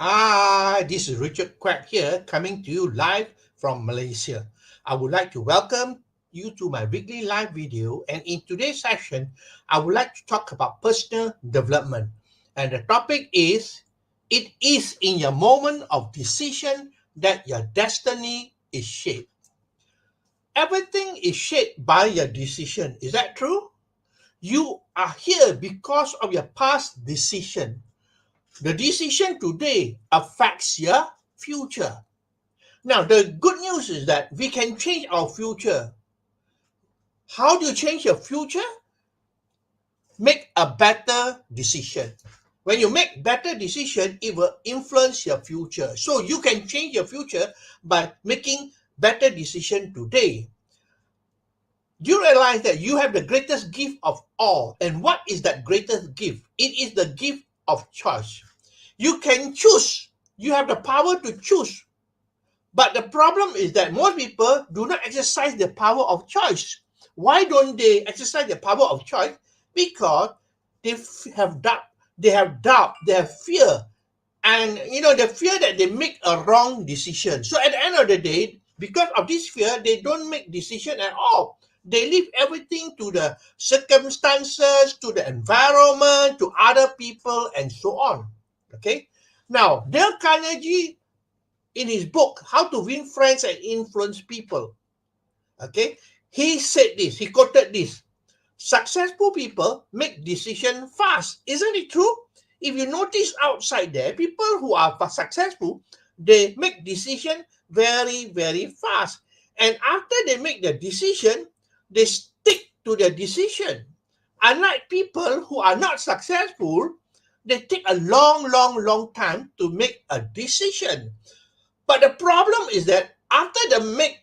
Hi, this is Richard Quack here, coming to you live from Malaysia. I would like to welcome you to my weekly live video, and in today's session, I would like to talk about personal development. And the topic is it is in your moment of decision that your destiny is shaped. Everything is shaped by your decision. Is that true? You are here because of your past decision. The decision today affects your future. Now, the good news is that we can change our future. How do you change your future? Make a better decision. When you make better decision, it will influence your future. So you can change your future by making better decision today. Do you realize that you have the greatest gift of all? And what is that greatest gift? It is the gift of choice. You can choose. You have the power to choose. But the problem is that most people do not exercise the power of choice. Why don't they exercise the power of choice? Because they have doubt, they have fear, and the fear that they make a wrong decision. So at the end of the day, because of this fear, they don't make decision at all. They leave everything to the circumstances, to the environment, to other people, and so on. Okay. Now, Dale Carnegie, in his book How to Win Friends and Influence People, okay, he said this, he quoted this: successful people make decision fast. Isn't it true? If you notice outside there, people who are successful, they make decision very, very fast. And after they make the decision, they stick to the decision. Unlike people who are not successful, they take a long, long, long time to make a decision. But the problem is that after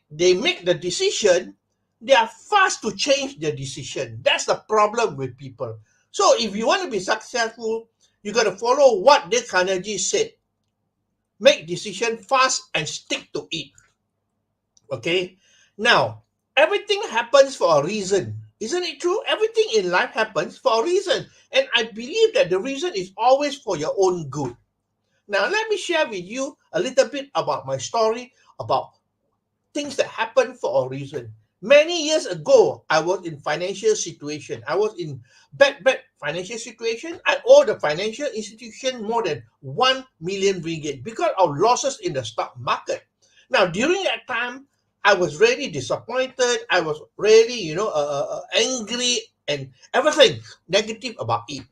they make the decision, they are fast to change the decision. That's the problem with people. So if you want to be successful, you got to follow what Dale Carnegie said. Make decision fast and stick to it. Okay? Now, everything happens for a reason. Isn't it true? Everything in life happens for a reason. And I believe that the reason is always for your own good. Now, let me share with you a little bit about my story about things that happen for a reason. Many years ago, I was in financial situation. I was in bad financial situation. I owe the financial institution more than 1 million ringgit because of losses in the stock market. Now, during that time, I was really disappointed. I was really, angry and everything negative about it.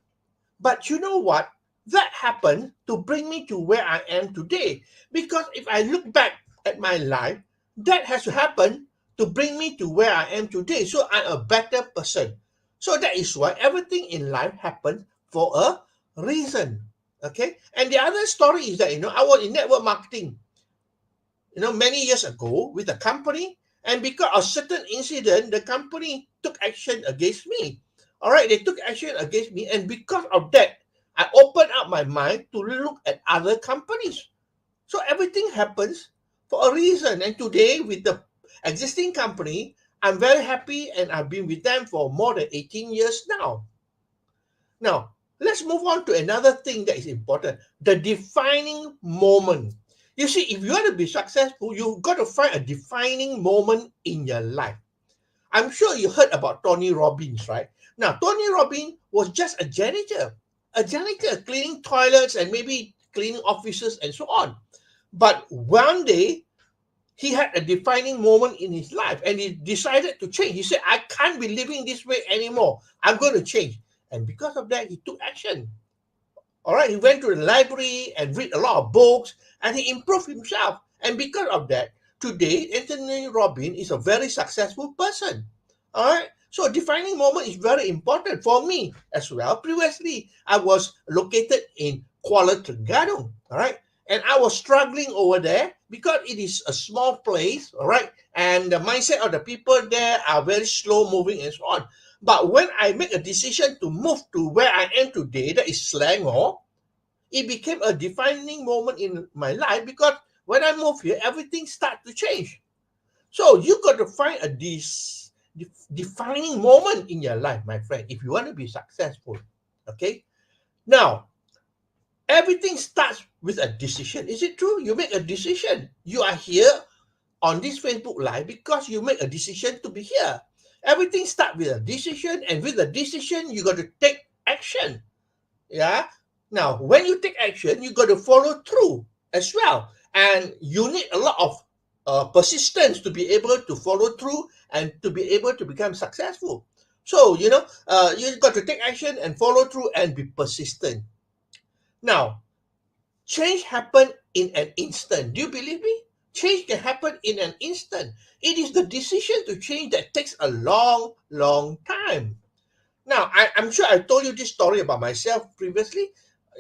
But you know what? That happened to bring me to where I am today. Because if I look back at my life, that has happened to bring me to where I am today. So I'm a better person. So that is why everything in life happens for a reason. Okay. And the other story is that, I was in network marketing, many years ago with a company. And because of certain incident, the company took action against me. All right, they took action against me. And because of that, I opened up my mind to look at other companies. So everything happens for a reason. And today, with the existing company, I'm very happy and I've been with them for more than 18 years now. Now, let's move on to another thing that is important, the defining moment. You see, if you want to be successful, you've got to find a defining moment in your life. I'm sure you heard about Tony Robbins, right? Now, Tony Robbins was just a janitor cleaning toilets and maybe cleaning offices and so on. But one day, he had a defining moment in his life and he decided to change. He said, I can't be living this way anymore. I'm going to change. And because of that, he took action. All right, he went to the library and read a lot of books and he improved himself. And because of that, today, Anthony Robbins is a very successful person. All right, so defining moment is very important for me as well. Previously, I was located in Kuala Terengganu. All right, and I was struggling over there because it is a small place. All right, and the mindset of the people there are very slow moving and so on. But when I make a decision to move to where I am today, that is Selangor, it became a defining moment in my life because when I moved here, everything started to change. So you got to find defining moment in your life, my friend, if you want to be successful. Okay. Now, Everything starts with a decision. Is it true? You make a decision. You are here on this Facebook Live because you make a decision to be here. Everything starts with a decision, and with a decision, you got to take action. Yeah. Now, when you take action, you got to follow through as well, and you need a lot of persistence to be able to follow through and to be able to become successful. So you got to take action and follow through and be persistent. Now, change happen in an instant. Do you believe me? Change can happen in an instant. It is the decision to change that takes a long, long time. Now, I'm sure I told you this story about myself previously.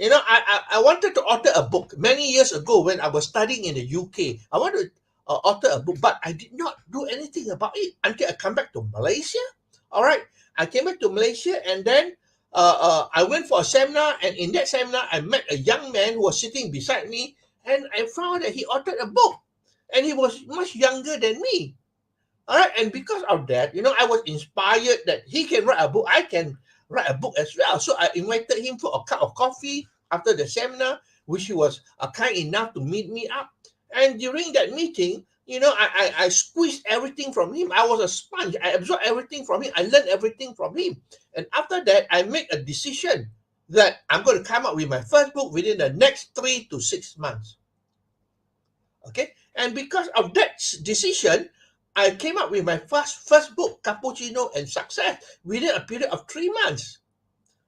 I wanted to author a book many years ago when I was studying in the UK. I wanted to author a book, but I did not do anything about it until I come back to Malaysia. All right. I came back to Malaysia, and then I went for a seminar, and in that seminar, I met a young man who was sitting beside me, and I found that he authored a book, and he was much younger than me. All right, and because of that, I was inspired that he can write a book. I can write a book as well. So I invited him for a cup of coffee after the seminar, which he was kind enough to meet me up. And during that meeting, I squeezed everything from him. I was a sponge. I absorbed everything from him. I learned everything from him. And after that, I made a decision that I'm going to come up with my first book within the next 3 to 6 months. Okay, and because of that decision, I came up with my first book, Cappuccino and Success, within a period of 3 months.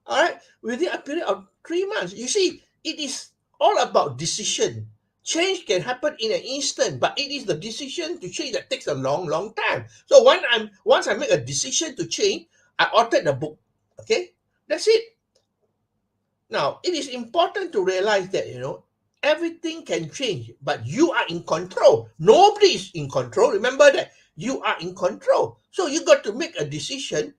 All right, within a period of 3 months. You see, it is all about decision. Change can happen in an instant, but it is the decision to change that takes a long, long time. So once I make a decision to change, I authored the book. Okay, that's it. Now, it is important to realize that, everything can change, but you are in control. Nobody is in control. Remember that you are in control. So you got to make a decision,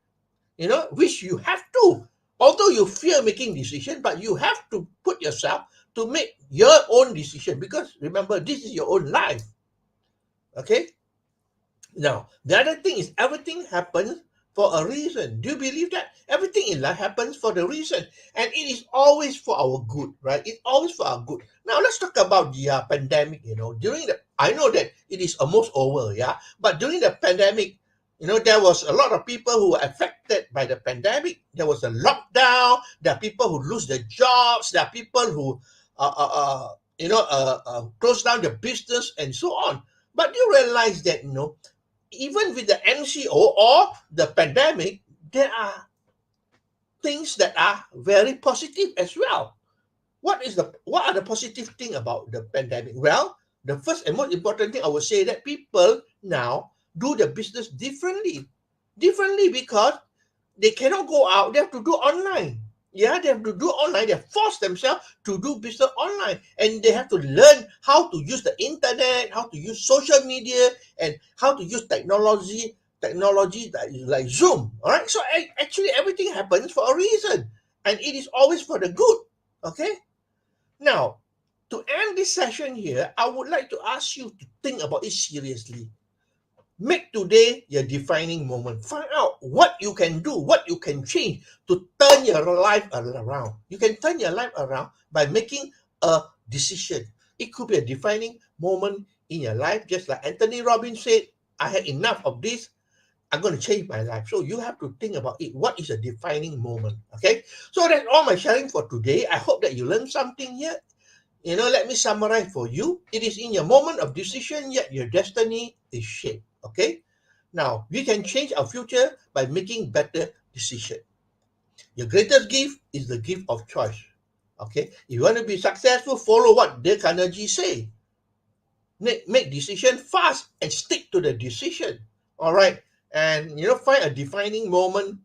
which you have to. Although you fear making decision, but you have to put yourself to make your own decision, because remember, this is your own life. Okay? Now, the other thing is everything happens for a reason. Do you believe that? Everything in life happens for the reason. And it is always for our good, right? It's always for our good. Now, let's talk about the pandemic, I know that it is almost over, yeah? But during the pandemic, there was a lot of people who were affected by the pandemic. There was a lockdown. There are people who lose their jobs. There are people who, close down their business and so on. But you realize that, even with the MCO or the pandemic, there are things that are very positive as well. What are the positive thing about the pandemic? Well, the first and most important thing I would say that people now do the business differently because they cannot go out. They have to do online. Yeah, they have to do online. They force themselves to do business online, and they have to learn how to use the internet, how to use social media, and how to use technology like Zoom. All right. So actually, everything happens for a reason, and it is always for the good. Okay. Now, to end this session here, I would like to ask you to think about it seriously. Make today your defining moment. Find out what you can do, what you can change to turn your life around. You can turn your life around by making a decision. It could be a defining moment in your life, just like Anthony Robbins said, I had enough of this. I'm going to change my life. So you have to think about it. What is a defining moment? Okay. So that's all my sharing for today. I hope that you learned something here. Let me summarize for you. It is in your moment of decision, yet your destiny is shaped. Okay. Now, we can change our future by making better decisions. Your greatest gift is the gift of choice. Okay. If you want to be successful, follow what Dale Carnegie say. Make decision fast and stick to the decision. All right. And, find a defining moment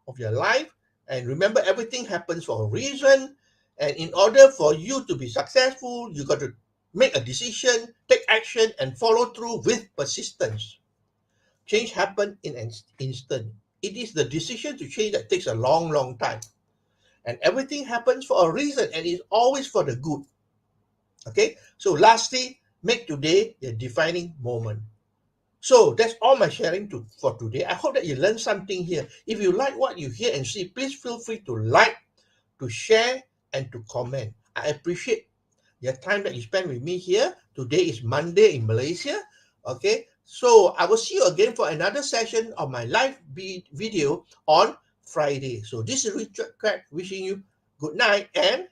of your life. And remember, everything happens for a reason. And in order for you to be successful, you got to make a decision, take action, and follow through with persistence. Change happens in an instant. It is the decision to change that takes a long, long time. And everything happens for a reason, and it's always for the good. Okay? So lastly, make today your defining moment. So that's all my sharing for today. I hope that you learned something here. If you like what you hear and see, please feel free to like, to share, and to comment. I appreciate the time that you spend with me here. Today is Monday in Malaysia. Okay, so I will see you again for another session of my live video on Friday. So this is Richard Crack wishing you good night and